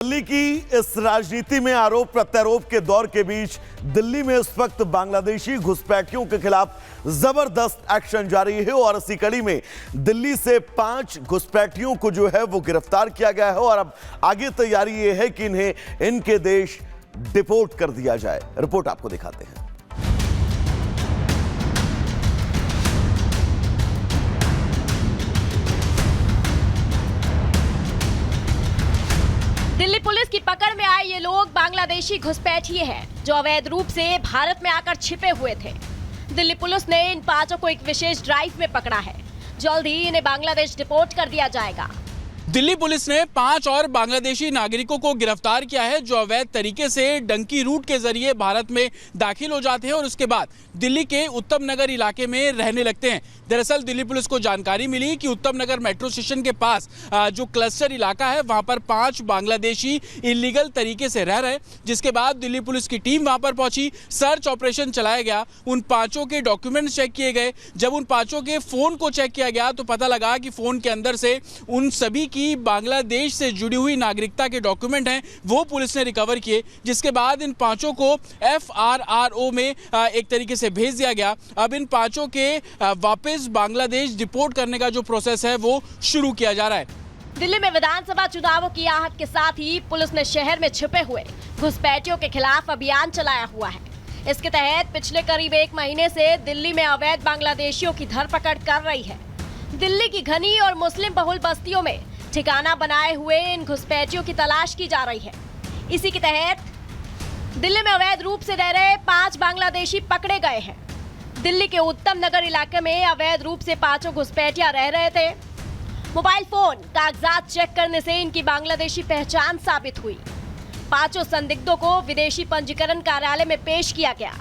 दिल्ली की इस राजनीति में आरोप प्रत्यारोप के दौर के बीच दिल्ली में इस वक्त बांग्लादेशी घुसपैठियों के खिलाफ जबरदस्त एक्शन जारी है और इसी कड़ी में दिल्ली से 5 घुसपैठियों को जो है वो गिरफ्तार किया गया है और अब आगे तैयारी ये है कि इन्हें इनके देश डिपोर्ट कर दिया जाए। रिपोर्ट आपको दिखाते हैं। दिल्ली पुलिस की पकड़ में आए ये लोग बांग्लादेशी घुसपैठिए हैं जो अवैध रूप से भारत में आकर छिपे हुए थे। दिल्ली पुलिस ने इन 5 को एक विशेष ड्राइव में पकड़ा है। जल्द ही इन्हें बांग्लादेश डिपोर्ट कर दिया जाएगा। दिल्ली पुलिस ने 5 और बांग्लादेशी नागरिकों को गिरफ्तार किया है जो अवैध तरीके से डंकी रूट के जरिए भारत में दाखिल हो जाते हैं और उसके बाद दिल्ली के उत्तम नगर इलाके में रहने लगते हैं। दरअसल दिल्ली पुलिस को जानकारी मिली कि उत्तम नगर मेट्रो स्टेशन के पास जो क्लस्टर इलाका है वहां पर 5 बांग्लादेशी इलीगल तरीके से रह रहे, जिसके बाद दिल्ली पुलिस की टीम वहां पर पहुंची, सर्च ऑपरेशन चलाया गया, उन 5 के डॉक्यूमेंट्स चेक किए गए। जब उन 5 के फोन को चेक किया गया तो पता लगा कि फोन के अंदर से उन सभी की बांग्लादेश से जुड़ी हुई नागरिकता के डॉक्यूमेंट हैं वो पुलिस ने रिकवर किए, जिसके बाद इन 5 को FRRO में एक तरीके से भेज दिया गया। अब इन 5 के वापस बांग्लादेश डिपोर्ट करने का जो प्रोसेस है वो शुरू किया जा रहा है। दिल्ली में विधानसभा चुनावों की आहट के साथ ही पुलिस ने शहर में छिपे हुए घुसपैठियों के खिलाफ अभियान चलाया हुआ है। इसके तहत पिछले करीब 1 महीने से दिल्ली में अवैध बांग्लादेशियों की धरपकड़ कर रही है। दिल्ली की घनी और मुस्लिम बहुल बस्तियों में ठिकाना बनाए हुए इन घुसपैठियों की तलाश की जा रही है। इसी के तहत दिल्ली में अवैध रूप से रह रहे 5 बांग्लादेशी पकड़े गए हैं। दिल्ली के उत्तम नगर इलाके में अवैध रूप से 5 घुसपैठिया रह रहे थे। मोबाइल फोन कागजात चेक करने से इनकी बांग्लादेशी पहचान साबित हुई। 5 संदिग्धों को विदेशी पंजीकरण कार्यालय में पेश किया गया।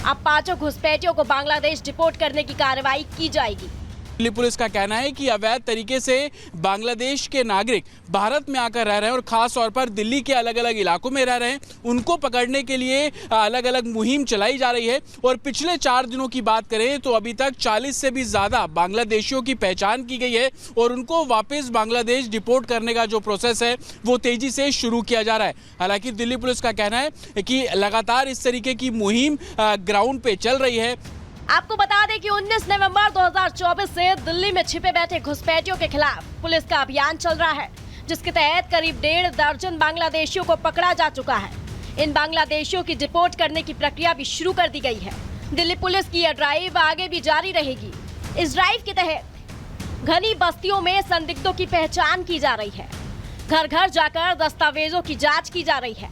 अब 5 घुसपैठियों को बांग्लादेश डिपोर्ट करने की कार्रवाई की जाएगी। दिल्ली पुलिस का कहना है कि अवैध तरीके से बांग्लादेश के नागरिक भारत में आकर रह रहे हैं और खास तौर पर दिल्ली के अलग अलग इलाकों में रह रहे हैं। उनको पकड़ने के लिए अलग अलग मुहिम चलाई जा रही है और पिछले 4 दिनों की बात करें तो अभी तक 40 से भी ज्यादा बांग्लादेशियों की पहचान की गई है और उनको वापस बांग्लादेश डिपोर्ट करने का जो प्रोसेस है वो तेजी से शुरू किया जा रहा है। हालांकि दिल्ली पुलिस का कहना है कि लगातार इस तरीके की मुहिम ग्राउंड पे चल रही है। आपको बता दें कि 19 नवंबर 2024 से दिल्ली में छिपे बैठे घुसपैठियों के खिलाफ पुलिस का अभियान चल रहा है, जिसके तहत करीब 1.5 दर्जन बांग्लादेशियों को पकड़ा जा चुका है। इन बांग्लादेशियों की डिपोर्ट करने की प्रक्रिया भी शुरू कर दी गई है। दिल्ली पुलिस की यह ड्राइव आगे भी जारी रहेगी। इस ड्राइव के तहत घनी बस्तियों में संदिग्धों की पहचान की जा रही है। घर घर जाकर दस्तावेजों की जाँच की जा रही है।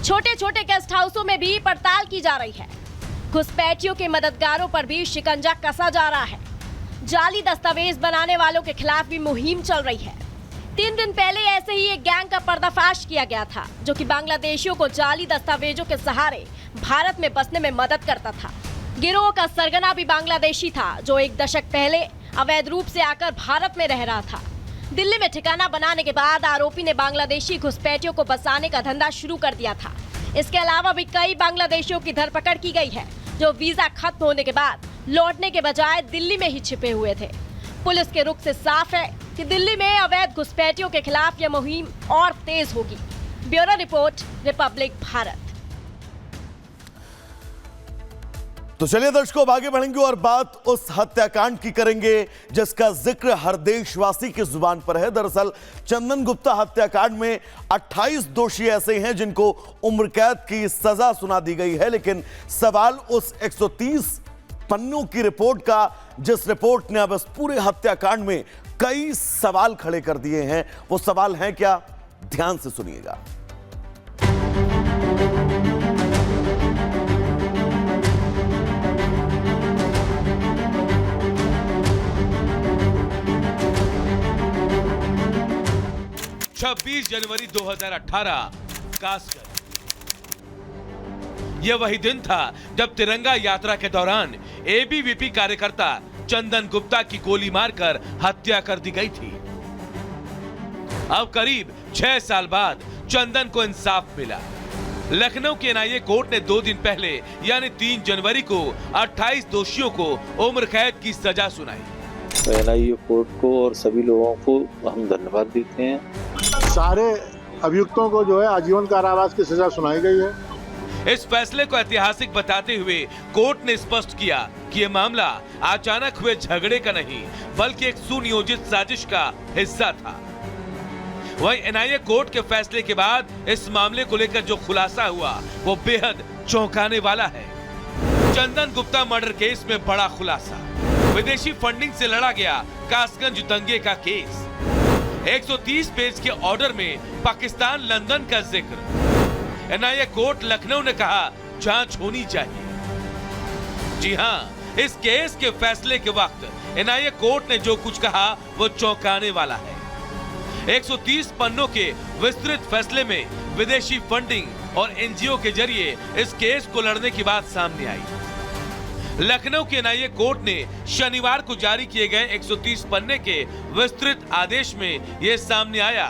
छोटे छोटे गेस्ट हाउसों में भी पड़ताल की जा रही है। घुसपैठियों के मददगारों पर भी शिकंजा कसा जा रहा है। जाली दस्तावेज बनाने वालों के खिलाफ भी मुहिम चल रही है। 3 दिन पहले ऐसे ही एक गैंग का पर्दाफाश किया गया था जो कि बांग्लादेशियों को जाली दस्तावेजों के सहारे भारत में बसने में मदद करता था। गिरोह का सरगना भी बांग्लादेशी था जो 1 दशक पहले अवैध रूप से आकर भारत में रह रहा था। दिल्ली में ठिकाना बनाने के बाद आरोपी ने बांग्लादेशी घुसपैठियों को बसाने का धंधा शुरू कर दिया था। इसके अलावा भी कई बांग्लादेशियों की धरपकड़ की गई है जो वीजा खत्म होने के बाद लौटने के बजाय दिल्ली में ही छिपे हुए थे। पुलिस के रुख से साफ है कि दिल्ली में अवैध घुसपैठियों के खिलाफ यह मुहिम और तेज होगी। Bureau report, Republic Bharat. तो चलिए दर्शकों, अब आगे बढ़ेंगे और बात उस हत्याकांड की करेंगे जिसका जिक्र हर देशवासी की जुबान पर है। दरअसल चंदन गुप्ता हत्याकांड में 28 दोषी ऐसे हैं जिनको उम्र कैद की सजा सुना दी गई है, लेकिन सवाल उस 130 पन्नों की रिपोर्ट का जिस रिपोर्ट ने अब इस पूरे हत्याकांड में कई सवाल खड़े कर दिए हैं, वो सवाल हैं क्या? ध्यान से सुनिएगा। छब्बीस जनवरी 2018 कासगंज। यह वही दिन था जब तिरंगा यात्रा के दौरान एबीवीपी कार्यकर्ता चंदन गुप्ता की गोली मारकर हत्या कर दी गई थी। अब करीब 6 साल बाद चंदन को इंसाफ मिला। लखनऊ की एनआईए कोर्ट ने 2 दिन पहले यानी 3 जनवरी को 28 दोषियों को उम्र कैद की सजा सुनाई। एनआईए कोर्ट को और सभी लोगों को हम धन्यवाद देते हैं। सारे अभियुक्तों को जो है आजीवन कारावास की सजा सुनाई गई है। इस फैसले को ऐतिहासिक बताते हुए कोर्ट ने स्पष्ट किया कि यह मामला अचानक हुए झगड़े का नहीं बल्कि एक सुनियोजित साजिश का हिस्सा था। वहीं एनआईए कोर्ट के फैसले के बाद इस मामले को लेकर जो खुलासा हुआ वो बेहद चौंकाने वाला है। चंदन गुप्ता मर्डर केस में बड़ा खुलासा, विदेशी फंडिंग से लड़ा गया कासगंज दंगे का केस, 130 पेज के ऑर्डर में पाकिस्तान लंदन का जिक्र। एनआईए कोर्ट लखनऊ ने कहा जांच होनी चाहिए। जी हां, इस केस के फैसले के वक्त एनआईए कोर्ट ने जो कुछ कहा वो चौंकाने वाला है। 130 पन्नों के विस्तृत फैसले में विदेशी फंडिंग और एनजीओ के जरिए इस केस को लड़ने की बात सामने आई। लखनऊ के एनआईए कोर्ट ने शनिवार को जारी किए गए 130 पन्ने के विस्तृत आदेश में यह सामने आया।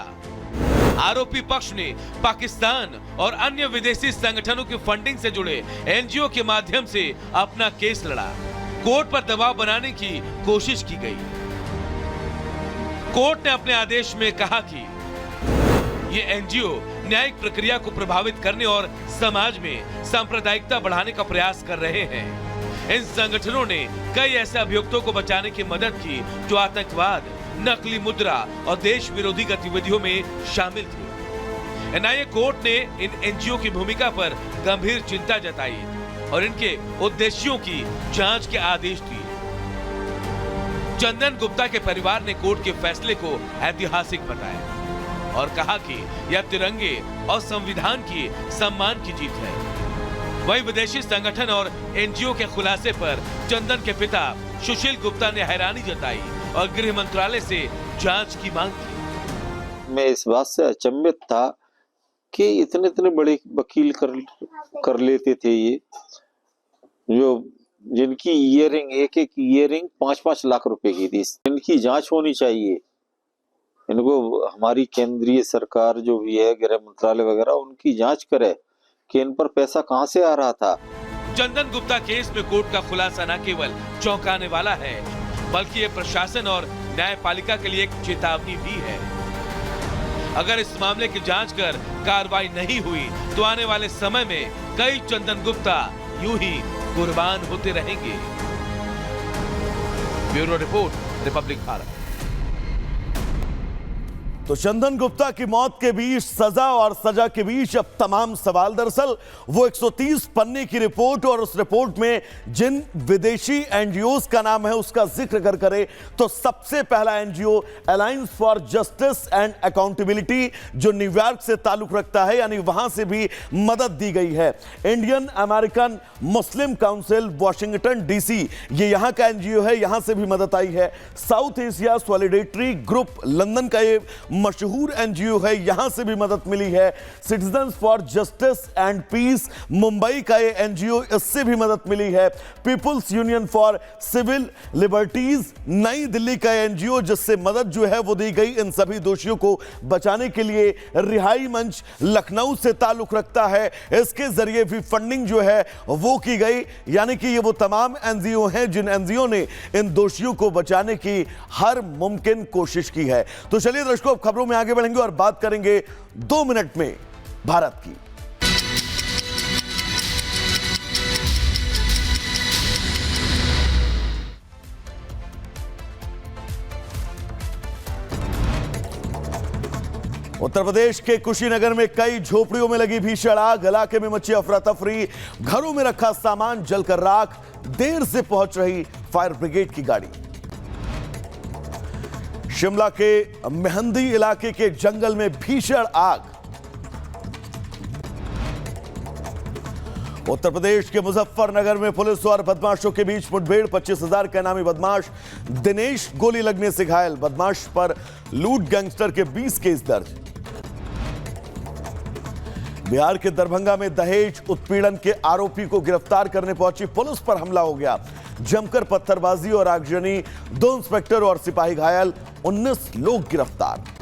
आरोपी पक्ष ने पाकिस्तान और अन्य विदेशी संगठनों की फंडिंग से जुड़े एनजीओ के माध्यम से अपना केस लड़ा। कोर्ट पर दबाव बनाने की कोशिश की गई। कोर्ट ने अपने आदेश में कहा कि ये एनजीओ न्यायिक प्रक्रिया को प्रभावित करने और समाज में सांप्रदायिकता बढ़ाने का प्रयास कर रहे हैं। इन संगठनों ने कई ऐसे अभियुक्तों को बचाने की मदद की जो आतंकवाद, नकली मुद्रा और देश विरोधी गतिविधियों में शामिल थे। एनआईए कोर्ट ने इन एनजीओ की भूमिका पर गंभीर चिंता जताई और इनके उद्देश्यों की जांच के आदेश दिए। चंदन गुप्ता के परिवार ने कोर्ट के फैसले को ऐतिहासिक बताया और कहा कि यह तिरंगे और संविधान की सम्मान की जीत है। वहीं विदेशी संगठन और एनजीओ के खुलासे पर चंदन के पिता सुशील गुप्ता ने हैरानी जताई और गृह मंत्रालय से जांच की मांग की। मैं इस बात से अचंभित था कि इतने बड़े वकील कर लेते थे ये, जो जिनकी ईयरिंग एक ईयरिंग 5-5 लाख रुपए की थी। इनकी जांच होनी चाहिए। इनको हमारी केंद्रीय सरकार जो भी है, गृह मंत्रालय वगैरह, उनकी जांच करे कि इन पर पैसा कहां से आ रहा था। चंदन गुप्ता केस में कोर्ट का खुलासा न केवल चौंकाने वाला है बल्कि ये प्रशासन और न्यायपालिका के लिए एक चेतावनी भी है। अगर इस मामले की जांच कर कार्रवाई नहीं हुई तो आने वाले समय में कई चंदन गुप्ता यूं ही कुर्बान होते रहेंगे। Bureau report, Republic Bharat. तो चंदन गुप्ता की मौत के बीच सजा और सजा के बीच अब तमाम सवाल। दरअसल वो 130 पन्ने की रिपोर्ट और उस रिपोर्ट में जिन विदेशी एनजीओज का नाम है उसका जिक्र अगर करें तो सबसे पहला NGO alliance for justice and accountability जो न्यूयॉर्क से ताल्लुक रखता है, यानी वहां से भी मदद दी गई है। इंडियन अमेरिकन मुस्लिम काउंसिल वॉशिंगटन डीसी, ये यहां का एनजीओ है, यहां से भी मदद आई है। South Asia solidarity group London का ये मशहूर एनजीओ है, यहां से भी मदद मिली है। Citizens for justice and peace Mumbai का ये एनजीओ, इससे भी मदद मिली है। People's union for civil liberties New Delhi का एनजीओ, जिससे मदद जो है वो दी गई इन सभी दोषियों को बचाने के लिए। रिहाई मंच लखनऊ से ताल्लुक रखता है, इसके जरिए भी फंडिंग जो है वो की गई। यानी कि ये वो तमाम एनजीओ हैं जिन एनजीओ ने इन दोषियों को बचाने की हर मुमकिन कोशिश की है। तो चलिए दर्शकों, खबरों में आगे बढ़ेंगे और बात करेंगे 2 मिनट में भारत की। उत्तर प्रदेश के कुशीनगर में कई झोपड़ियों में लगी भीषण आग, इलाके में मची अफरा तफरी, घरों में रखा सामान जलकर राख, देर से पहुंच रही फायर ब्रिगेड की गाड़ी। शिमला के मेहंदी इलाके के जंगल में भीषण आग। उत्तर प्रदेश के मुजफ्फरनगर में पुलिस और बदमाशों के बीच मुठभेड़, 25,000 का इनामी बदमाश दिनेश गोली लगने से घायल, बदमाश पर लूट गैंगस्टर के 20 केस दर्ज। बिहार के दरभंगा में दहेज उत्पीड़न के आरोपी को गिरफ्तार करने पहुंची पुलिस पर हमला हो गया, जमकर पत्थरबाजी और आगजनी, 2 इंस्पेक्टर और सिपाही घायल, 19 लोग गिरफ्तार।